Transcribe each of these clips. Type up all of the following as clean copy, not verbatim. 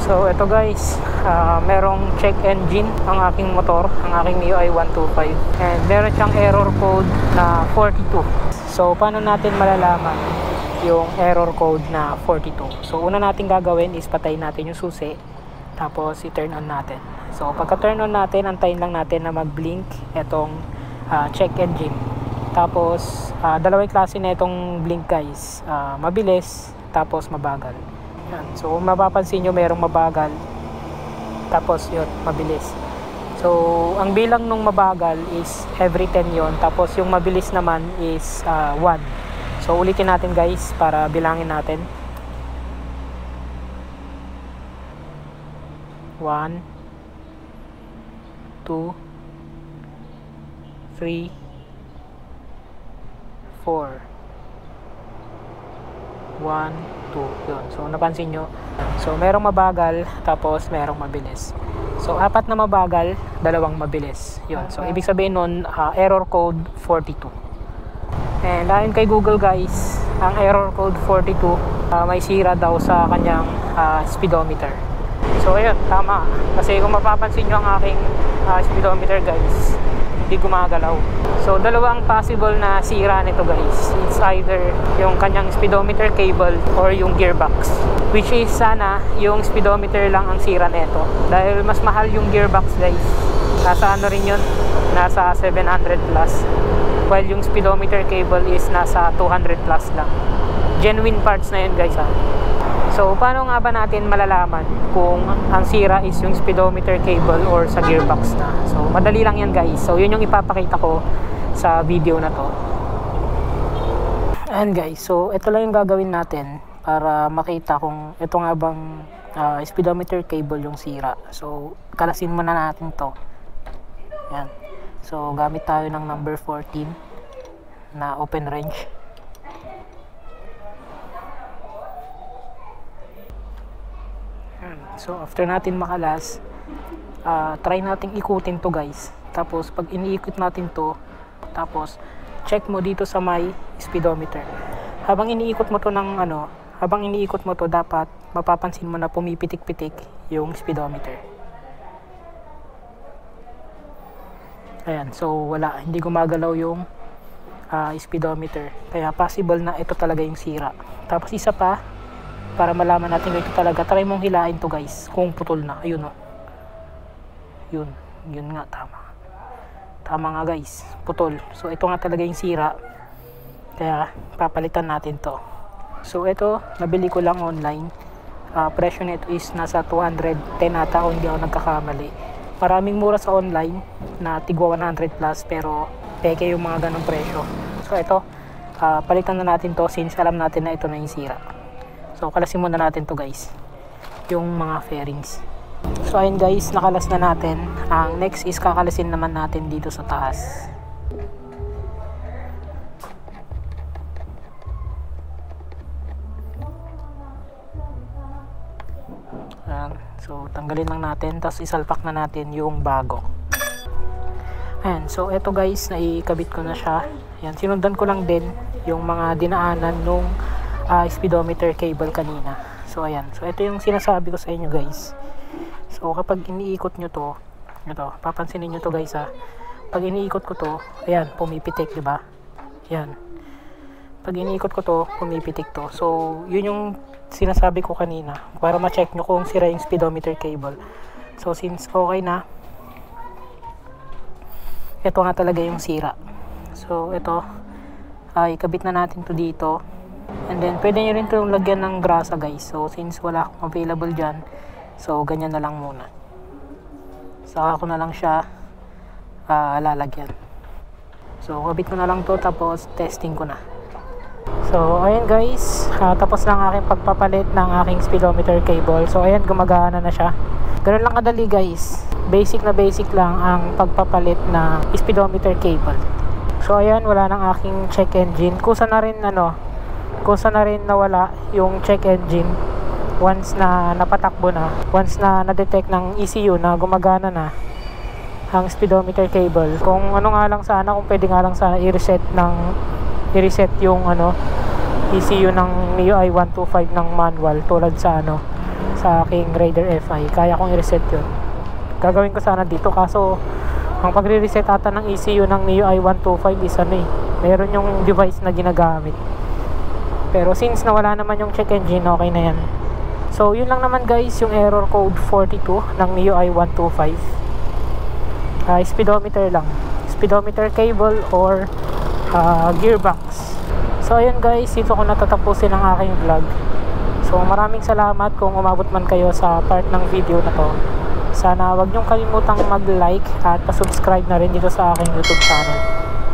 So ito guys, merong check engine ang aking motor, ang aking MIUI 125, and meron siyang error code na 42. So paano natin malalaman yung error code na 42? So una natin gagawin is patayin natin yung susi, tapos i-turn on natin. So pagka turn on natin, antayin lang natin na mag-blink itong check engine. Tapos dalawang klase na itong blink guys, mabilis tapos mabagal. Yan. So kung mapapansin nyo, merong mabagal, tapos yun, mabilis. So ang bilang nung mabagal is every 10 yon, tapos yung mabilis naman is 1. So ulitin natin guys para bilangin natin. 1 2 3 4 1 2, yun. So napansin nyo, so merong mabagal tapos merong mabilis. So apat na mabagal, dalawang mabilis, yun. So ibig sabihin nun, error code 42. And ayon kay Google guys, ang error code 42, may sira daw sa kanyang speedometer. So ayun, tama, kasi kung mapapansin nyo ang aking speedometer guys, hindi gumagalaw. So dalawang possible na sira nito guys. It's either yung kanyang speedometer cable or yung gearbox, which is sana yung speedometer lang ang sira nito, dahil mas mahal yung gearbox guys. Nasa ano rin yun, nasa 700 plus, while yung speedometer cable is nasa 200 plus lang. Genuine parts na yun guys ha. So paano nga ba natin malalaman kung ang sira is yung speedometer cable or sa gearbox na? So madali lang yan guys. So yun yung ipapakita ko sa video na to. And guys, so ito lang yung gagawin natin para makita kung ito nga bang speedometer cable yung sira. So kalasin muna natin to. Yan. So gamit tayo ng number 14 na open wrench. So after natin makalas, try nating ikutin to guys. Tapos pag iniikot natin to, tapos check mo dito sa may speedometer. Habang iniikot mo to ng habang iniikot mo to, dapat mapapansin mo na pumipitik-pitik yung speedometer. Ayan, so wala, hindi gumagalaw yung speedometer. Kaya possible na ito talaga yung sira. Tapos isa pa, para malaman natin kung ito talaga, try mong hilain to guys kung putol na. Ayun o, yun nga, tama nga guys, putol. So ito nga talaga yung sira, kaya papalitan natin to. So ito, nabili ko lang online. Presyo nito is nasa 210 ata kung hindi ako nagkakamali. Maraming mura sa online na tigwa 100 plus, pero peke yung mga ganong presyo. So ito, palitan na natin to since alam natin na ito na yung sira. So kalasin muna natin to guys, yung mga fairings. So ayun guys, nakalas na natin. Ang next is kakalasin naman natin dito sa taas. Ayan. So tanggalin lang natin, tapos isalpak na natin yung bago. Ayan, so eto guys, naikabit ko na siya. Ayan, sinundan ko lang din yung mga dinaanan nung speedometer cable kanina. So ayan, so ito yung sinasabi ko sa inyo guys. So kapag iniikot nyo to, ito, papansinin nyo to guys ha. Pag iniikot ko to, ayan, pumipitik, diba? Ayan. Pag iniikot ko to, pumipitik to. So yun yung sinasabi ko kanina, para ma-check nyo kung sira yung speedometer cable. So since okay na, ito nga talaga yung sira. So ito, ikabit na natin to dito. And then pwede nyo rin itong lagyan ng grasa guys. So since wala akong available dyan, so ganyan na lang muna. Saka ko na lang siya lalagyan. So kabit ko na lang to, tapos testing ko na. So ayan guys, tapos lang aking pagpapalit ng aking speedometer cable. So ayan, gumagana na siya. Ganun lang kadali guys. Basic na basic lang ang pagpapalit ng speedometer cable. So ayan, wala nang aking check engine. Kusa na rin nawala yung check engine once na napatakbo na, once na na-detect ng ECU na gumagana na ang speedometer cable. Kung ano nga lang sana, kung pwede nga lang sana i-reset yung ECU ng MIUI 125 ng manual, tulad sa sa aking Raider FI. Kaya kong i-reset yun. Gagawin ko sana dito, kaso ang pagre-reset ata ng ECU ng MIUI 125 is meron yung device na ginagamit. Pero since nawala naman yung check engine, okay na yan. So yun lang naman guys, yung error code 42 ng MIUI 125. Speedometer lang, speedometer cable or gearbox. So ayun guys, dito ko natatapusin ang aking vlog. So maraming salamat kung umabot man kayo sa part ng video na to. Sana wag niyong kalimutang mag-like at pa-subscribe na rin dito sa aking YouTube channel.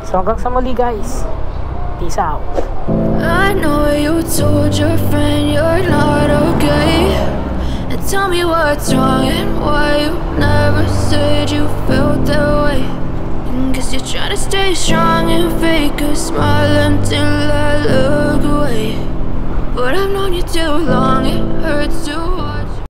So hanggang sa muli guys, peace out. I know you told your friend you're not okay, and tell me what's wrong and why you never said you felt that way. Guess you're trying to stay strong and fake a smile until I look away. But I've known you too long, it hurts to